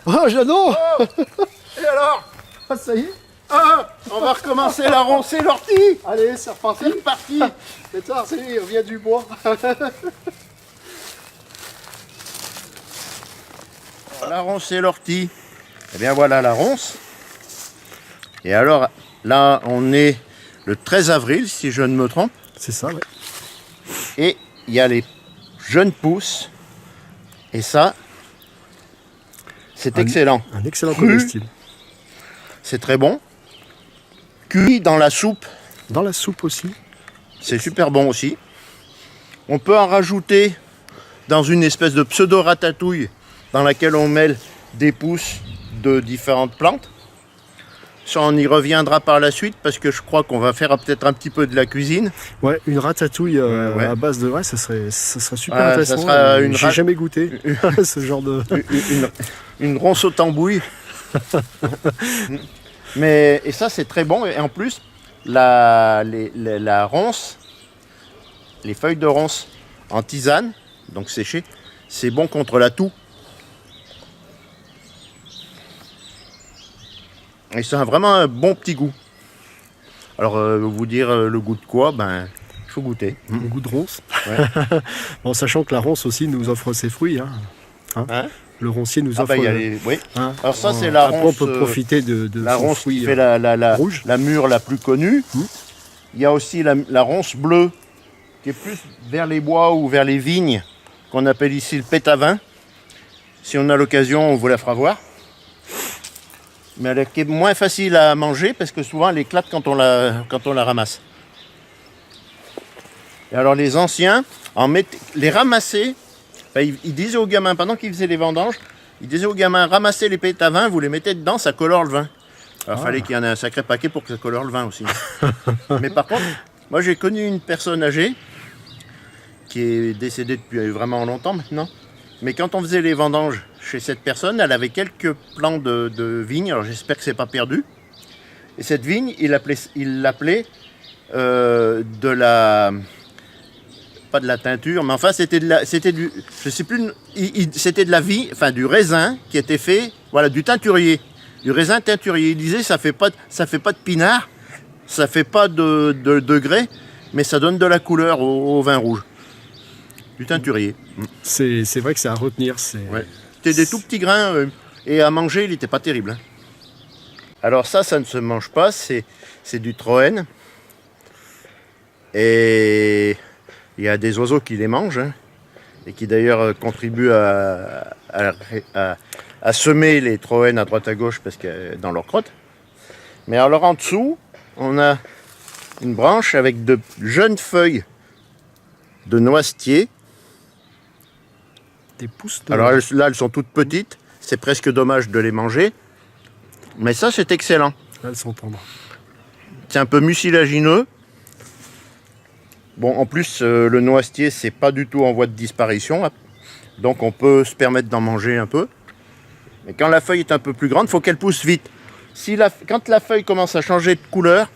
Oh, Jeannot. Oh. Et alors? Ah, ça y est. Ah, on va recommencer la ronce et l'ortie. Allez, c'est reparti. C'est parti. C'est tard, c'est on vient du bois. La ronce et l'ortie. Eh bien voilà la ronce. Et alors là on est le 13 avril si je ne me trompe. C'est ça, ouais. Et il y a les jeunes pousses. Et ça, c'est excellent. Un excellent Cru. comestible. C'est très bon. Cuit dans la soupe, Dans la soupe aussi. c'est super bon aussi. On peut en rajouter dans une espèce de pseudo-ratatouille dans laquelle on mêle des pousses de différentes plantes. Ça, on y reviendra par la suite parce que je crois qu'on va faire peut-être un petit peu de la cuisine. Ouais, une ratatouille Ouais. à base de... Ouais, ça serait super Ça intéressant. sera une J'ai jamais goûté ce genre de... Une ronce au tambouille. Mais, et ça, c'est très bon. Et en plus, la ronce, les feuilles de ronce en tisane, donc séchées, c'est bon contre la toux. Et ça a vraiment un bon petit goût. Alors, vous dire le goût de quoi, ben, il faut goûter. Le goût de ronce. Ouais. Bon, sachant que la ronce aussi nous offre ses fruits. Hein? Le roncier nous Ah offre... bah, il y a les... Oui. hein, Alors ça, c'est la après, ronce, on peut profiter de la son ronce fruit qui fait la rouge. la mûre la plus connue. Il y a aussi la ronce bleue, qui est plus vers les bois ou vers les vignes, qu'on appelle ici le pétavin. Si on a l'occasion, on vous la fera voir. Mais elle est moins facile à manger parce que souvent elle éclate quand on la ramasse. Et alors les anciens, les ramasser, ils disaient aux gamins, pendant qu'ils faisaient les vendanges, ils disaient aux gamins, ramassez les pétavins, vous les mettez dedans, ça colore le vin. Alors il fallait qu'il y en ait un sacré paquet pour que ça colore le vin aussi. Mais par contre, moi j'ai connu une personne âgée, qui est décédée depuis vraiment longtemps maintenant, mais quand on faisait les vendanges chez cette personne, elle avait quelques plants de vigne, alors j'espère que c'est pas perdu. Et cette vigne, il l'appelait de la... pas de la teinture, mais enfin c'était du, je sais plus, c'était de la vie, enfin du raisin qui était fait, voilà, du teinturier, du raisin teinturier. Il disait ça fait pas de pinard, ça fait pas de degrés, mais ça donne de la couleur au vin rouge. Du teinturier. C'est vrai que c'est à retenir. Ouais. C'était des tout petits grains et à manger il n'était pas terrible. Hein. Alors ça ne se mange pas, c'est du troène. Et il y a des oiseaux qui les mangent, hein, et qui d'ailleurs contribuent à semer les troènes à droite à gauche parce que dans leur crotte. Mais alors en dessous, on a une branche avec de jeunes feuilles de noisetier. Des pousses de... Alors là, elles sont toutes petites, c'est presque dommage de les manger. Mais ça, c'est excellent. Là, elles sont tendres. C'est un peu mucilagineux. Bon, en plus, le noisetier, c'est pas du tout en voie de disparition. Donc, on peut se permettre d'en manger un peu. Mais quand la feuille est un peu plus grande, il faut qu'elle pousse vite. Quand la feuille commence à changer de couleur,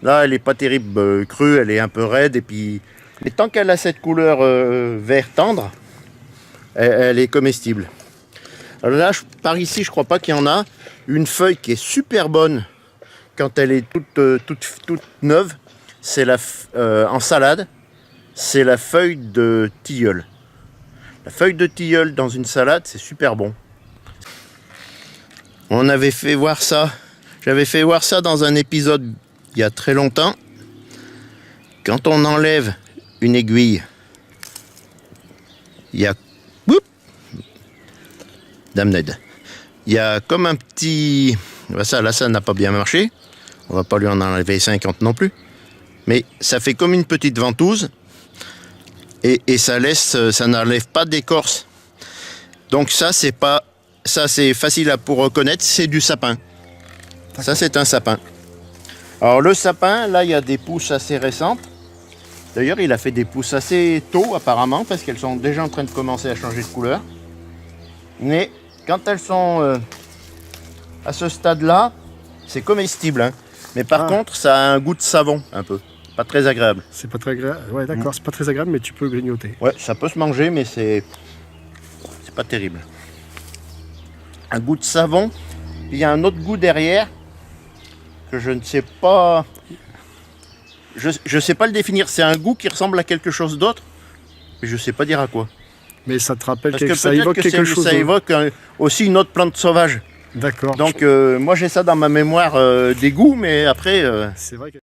là, elle n'est pas terrible crue, elle est un peu raide. Et puis, mais tant qu'elle a cette couleur vert tendre, elle est comestible. Alors là, par ici, je crois pas qu'il y en a. Une feuille qui est super bonne quand elle est toute neuve, c'est en salade, c'est la feuille de tilleul. La feuille de tilleul dans une salade, c'est super bon. On avait fait voir ça. J'avais fait voir ça dans un épisode il y a très longtemps. Quand on enlève une aiguille, il y a... Damned. Il y a comme un petit... Là, ça n'a pas bien marché. On va pas lui en enlever 50 non plus. Mais ça fait comme une petite ventouse. Et ça n'enlève pas d'écorce. Donc ça, c'est facile pour reconnaître. C'est du sapin. Ça, c'est un sapin. Alors le sapin, là, il y a des pousses assez récentes. D'ailleurs, il a fait des pousses assez tôt, apparemment, parce qu'elles sont déjà en train de commencer à changer de couleur. Mais quand elles sont à ce stade-là, c'est comestible. Hein. Mais par contre, ça a un goût de savon, un peu. Pas très agréable. C'est pas très agréable. Ouais, d'accord, c'est pas très agréable, mais tu peux grignoter. Ouais, ça peut se manger, mais c'est pas terrible. un goût de savon. Puis il y a un autre goût derrière que je ne sais pas. Je sais pas le définir. C'est un goût qui ressemble à quelque chose d'autre, mais je sais pas dire à quoi. Mais ça te rappelle Parce que ça peut-être évoque que quelque chose. ça évoque aussi une autre plante sauvage. D'accord. Donc moi j'ai ça dans ma mémoire des goûts, mais après. C'est vrai que